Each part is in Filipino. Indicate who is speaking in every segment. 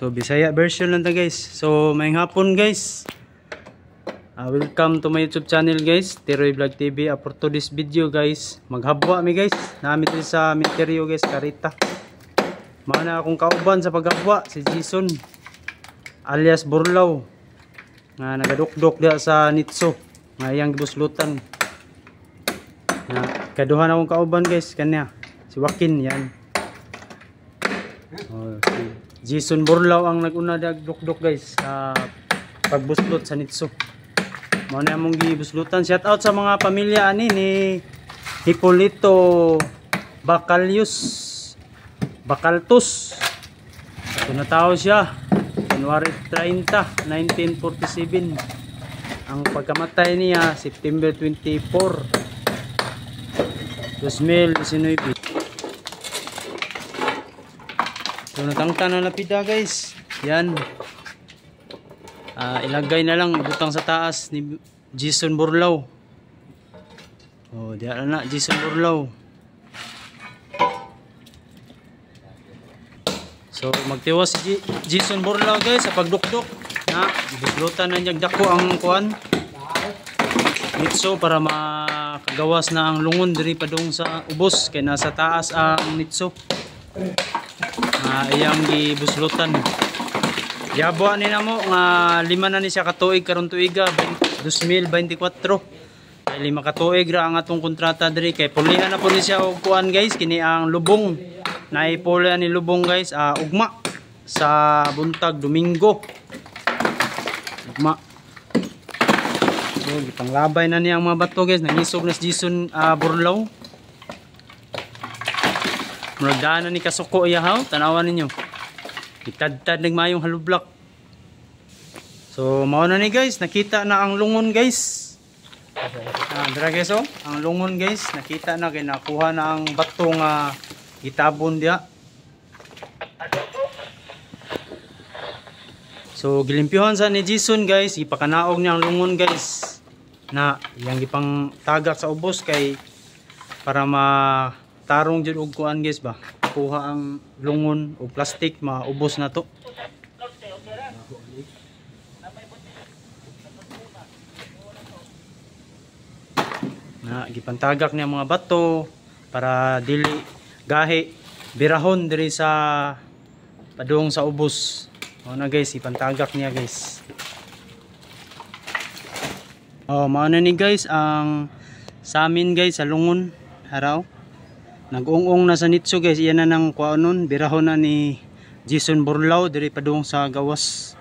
Speaker 1: So Bisaya version lang ta guys. So may hapon guys. Welcome to my YouTube channel guys, Tiroy Vlog TV. For today's video guys, maghabwa mi guys. Namin dito sa Minteryo guys, Karita. Mana akong kauban sa paghabwa si Jason alias Burlaw. Nga nagadukdok dia sa Nitso. Nga iyang gibuslutan. Kaduhan akong kauban guys kanya. Si Joaquin yan. Si Jason Burlaw ang naguna dagdukdok guys sa pagbuslot sa Nitso. Mao na among gibuslutan. Shout out sa mga pamilya ani ni Hipolito Bacaltus. So natao siya January 30, 1947. Ang pagkamatay niya September 24, 2019. So natangtan na lapida guys. Yan. Ilagay na lang, ibutang sa taas ni Jason Burlaw. Oh, diyan na Jason Burlaw. So magtiwas si Jason Burlaw guys sa pagdukdok. Ibuslutan na niyang dako ang kuan. Nitso para makagawas na ang lungon diri padung sa ubos kay nasa taas ang Nitso. Iyang gibuslutan. Yabo ni namo nga 5 na ni siya katuig karon tuiga 2024. Kay 5 katuig ra ang atong kontrata diri kay pulihan na po ni siya og kuan guys kini ang lubong. Naipulihan ni lubong guys ugma sa buntag Domingo. Ugma. So gipanglabay na niya ang mga bato guys, nangisog na si Jason Burlaw. Muragdaan na ni kasuko iyahaw, tanawan ninyo. Itad-tad nagmayong halublak. So mao na ni guys, nakita na ang lungon guys. Dira guys oh, ang lungon guys, nakita na kay nakuha na ang bato nga gitabon dia. So gilimpyuhan sa ni Jason guys, ipakanaog niya ang lungon guys. Na yang gipang tagak sa ubos kay para matarong jud og kuan guys ba. Kuha ang lungon o plastic maubos na to. Gipantagak niya mga bato para dili gahi birahon diri sa padung sa ubos. Mao na guys, ipantagak niya guys. Mao na ni guys ang sa amin guys sa lungon haraw. Nag-ung-ung na sa Nitso guys, iyan na ng kuanon, birahon na ni Jason Burlaw diri padung sa gawas.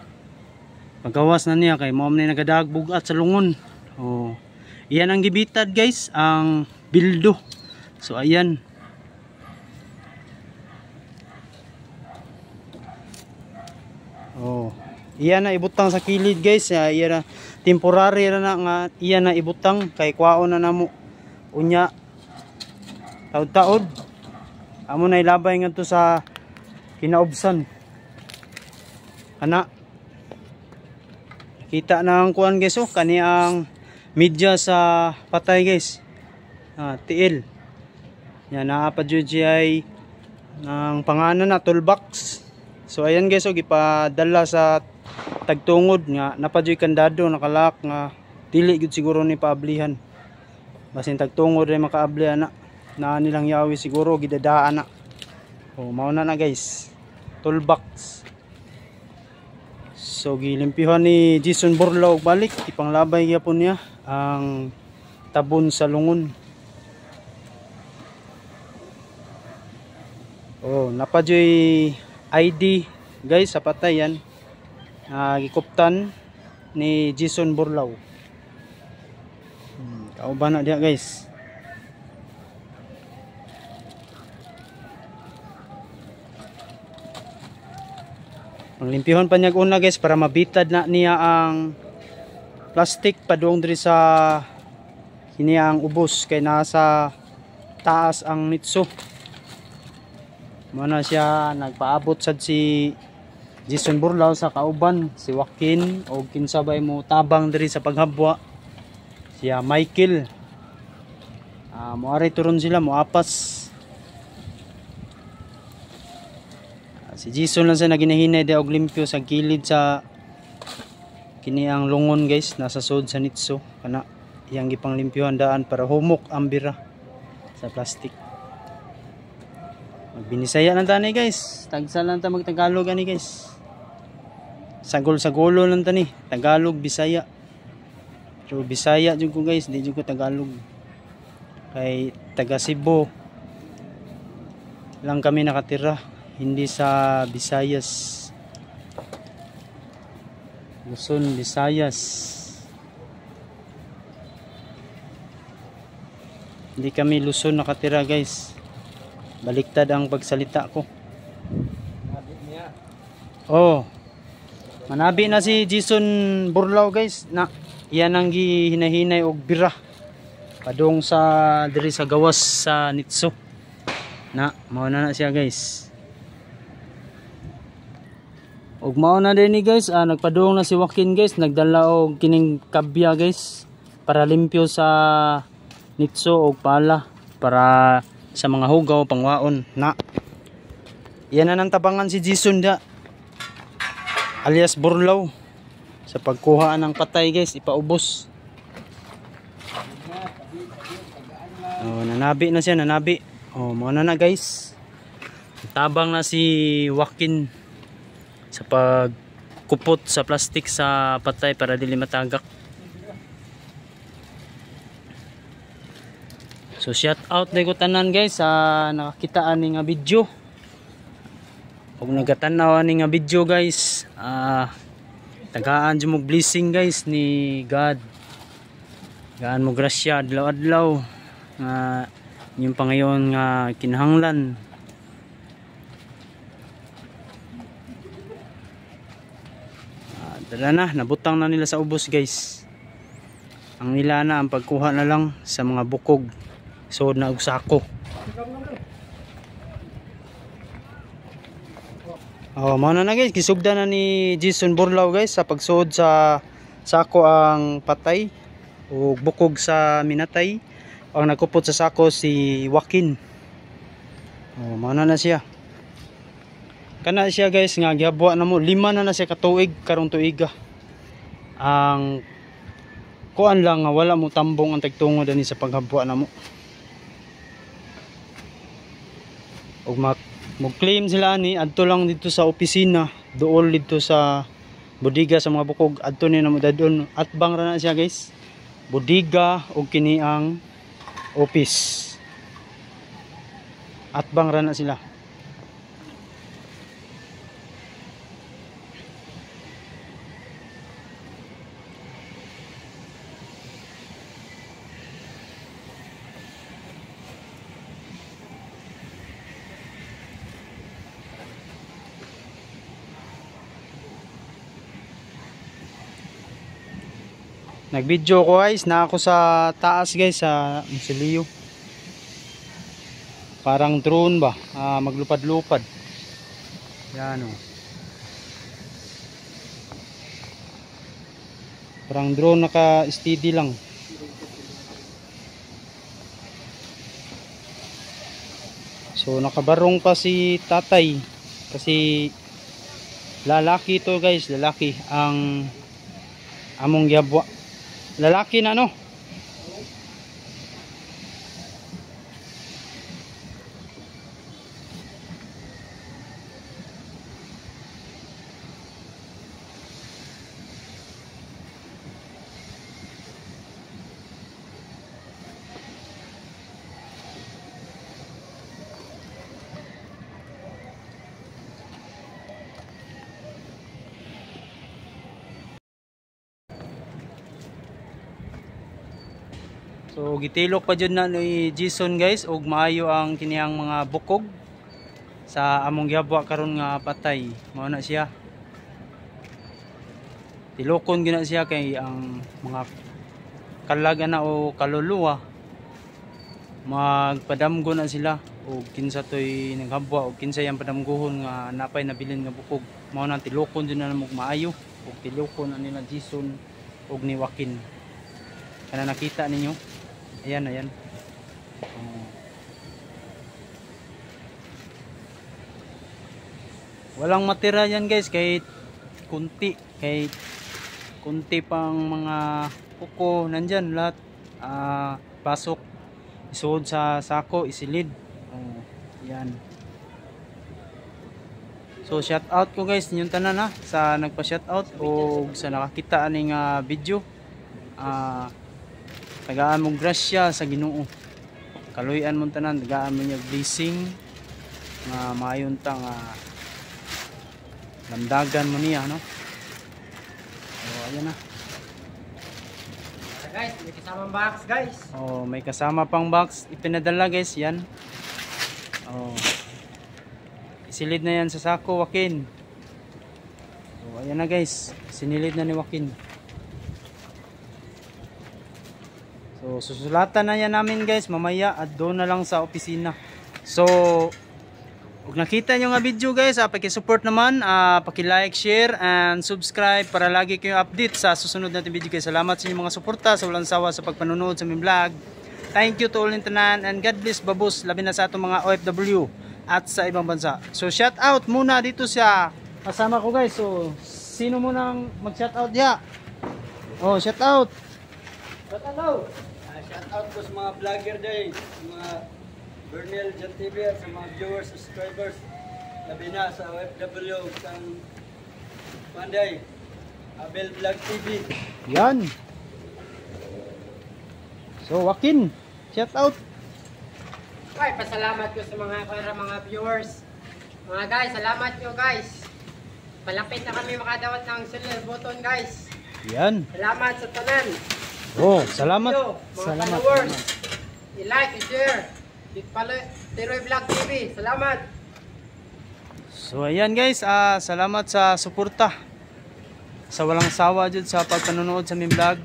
Speaker 1: Paggawas na niya kay mao ni nagadagbugat sa lungon. Iyan ang gibitad guys, ang bildo. So ayan. Iyan na ibutang sa kilid guys, iyan na temporary na nga iyan na ibutang kay kwaon na namo. Unya taod-taod amo na ilabay nga to sa kinaubsan ana kita na ang kuan guys kani ang media sa patay guys tiil yan naa pa jud ay ng panganan na toolbox. So ayan guys gipadala sa tagtungod nga napadyoy kandado nakalak nga dili gud siguro ni paablihan basin tagtungod ay makaabli ana na nilang yawi siguro gidadaan na. Mao na guys, toolbox. So gilimpyuhan ni Jason Burlaw balik, ipanglabay gyapon niya ang tabon sa lungon. Napadyoy ID guys sa patay yan. Gikuptan ni Jason Burlaw. Kauban na diya guys. Limpihon pa niya una guys para mabitad na niya ang plastic padung diri sa kiniyang ubos kay nasa taas ang Nitso. Muna siya nagpaabot sad si Jason Burlaw sa kauban si Joaquin o kinsabay mo tabang diri sa paghabwa siya Michael. Moari turon sila moapas. Si Jason lang sa naginahinay di og limpyo sa gilid sa kini ang lungon guys, nasa sud sa nitso kana iyang gipang limpyohan daan para humok ang bira sa plastic. Magbinisaya lang tani guys, tagsa lang ta magtagalog ani guys. Sagol-sagolo lang tani, Tagalog, Bisaya. So Bisaya jud ko guys, di jud ko Tagalog. Kay taga Cebu lang kami nakatira, hindi sa Visayas. Luzon, Visayas. Hindi kami Luzon nakatira guys. Baliktad ang pagsalita ko. Oh. Manabi na si Jason Burlaw guys na iyan ang gihinahinay og bira padung sa diri sa gawas sa Nitso. Na mao na siya guys. Og mao na din ni guys, nagpadung na si Joaquin guys, nagdala og kining kabya guys para limpyo sa Nitso og pala para sa mga hugaw pangwaon na. Yan na nang tabangan si Jason da alias Burlaw sa pagkuha ng patay guys, ipaubos. Oh, nanabi na siya, nanabi. Oh, mga na guys. Tabang na si Joaquin sa pagkupot sa plastic sa patay para dili matagak. So shout out na ko tanan guys sa nakakitaan ni nga video. Kung nagatanaw ni nga video guys, tagaan jud mo blessing guys ni God. Gaan mo grasya adlaw-adlaw nga yung pangayon nga kinahanglan. Dala na, nabutang na nila sa ubos guys. Ang nila na ang pagkuha na lang sa mga bukog. So na og sako. Oh, mao na guys, kisugdan na ni Jason Burlaw guys sa pagsuod sa sako ang patay o bukog sa minatay. Ang nagkupot sa sako si Joaquin. Oh, mao na siya. Kana siya guys nga gihabwa na mo 5 na siya katuig karong tuiga. Ang kuan lang nga wala mo tambong ang tagtungod ani sa paghabwa na mo. Og mag-claim sila ni adto lang dito sa opisina, dool dito sa bodega sa mga bukog, adto ni namo dadon atbang ra na siya guys. Bodega og kini ang office. Atbang ra na sila. Nag-video ko guys, na ako sa taas guys sa Musilio. Parang drone ba, maglupad-lupad. Yan o. Parang drone naka-steady lang. So nakabarong pa si tatay kasi lalaki to guys, lalaki ang among giyabwa. Lalaki na no. So gitilok pa jud na ni Jason guys og maayo ang kiniyang mga bukog sa among gihabwa karon nga patay. Mao na siya. Tilokon gina siya kay ang mga kalaga na o kaluluwa magpadamgo na sila og kinsa toy naghabwa og kinsa yang padamgohon nga napay nabilin nga bukog. Mao na tilokon jud na mo maayo og tilokon na nila Jason og ni Joaquin. Kana nakita ninyo? Ayan, ayan. Walang matira yan guys, kahit kunti pang mga kuko nandyan lahat. Pasok, isuod sa sako, isilid. Yan. So shout out ko guys ninyong tanan ha, sa nagpa shout out o sa nakakita aning video. Tagaan mo grasya sa Ginoo. Kaluyan mo tanan, tagaan mo niya blessing nga maayon tang landagan mo niya no. So ayan na.
Speaker 2: Guys, may kasamang box guys.
Speaker 1: May kasama pang box ipinadala guys yan. Isilid na yan sa sako, Joaquin. So ayan na guys, sinilid na ni Joaquin. So susulatan na yan namin guys mamaya at doon na lang sa opisina. So kung nakita nyo nga video guys, pakisupport naman, paki-like, share and subscribe para lagi kayong update sa susunod natin video guys. Salamat sa inyong mga suporta, sa walang sawa sa pagpanonood sa aming vlog. Thank you to all in tanan and God bless babos, labi na sa atong mga OFW at sa ibang bansa. So shout out muna dito sa kasama ko guys. So sino munang mag-shout out ya? Shout out.
Speaker 2: Shout out.
Speaker 3: Shout out po sa mga vlogger day, mga Bernel Jan TV at sa mga viewers, subscribers. Labi na sa OFW ng Panday, Abel Vlog TV.
Speaker 1: Yan. So Joaquin, shout out.
Speaker 2: Ay, pasalamat ko sa mga viewers. Mga guys, salamat nyo guys. Palapit na kami makadawat ng silver button guys.
Speaker 1: Yan.
Speaker 2: Salamat sa tanan.
Speaker 1: Salamat.
Speaker 2: Mga
Speaker 1: Salamat.
Speaker 2: followers. I-like, i-share. Dito pala, Tiroy Vlog TV. Salamat.
Speaker 1: So ayan guys, salamat sa suporta. Sa walang sawa dyan sa pagpanonood sa aming vlog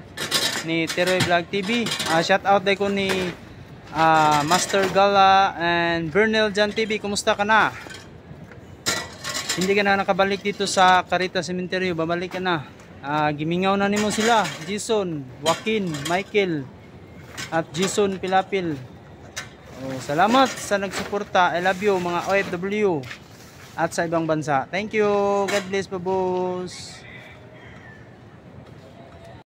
Speaker 1: ni Tiroy Vlog TV. Shout out day ko ni Master Gala and Bernel Jan TV. Kumusta ka na? Hindi ka na nakabalik dito sa Carita Cemetery, babalik ka na. Gimingaw na nimo sila, Jason, Joaquin, Michael at Jason Pilapil. Salamat sa nagsuporta. I love you mga OFW at sa ibang bansa. Thank you. God bless babos.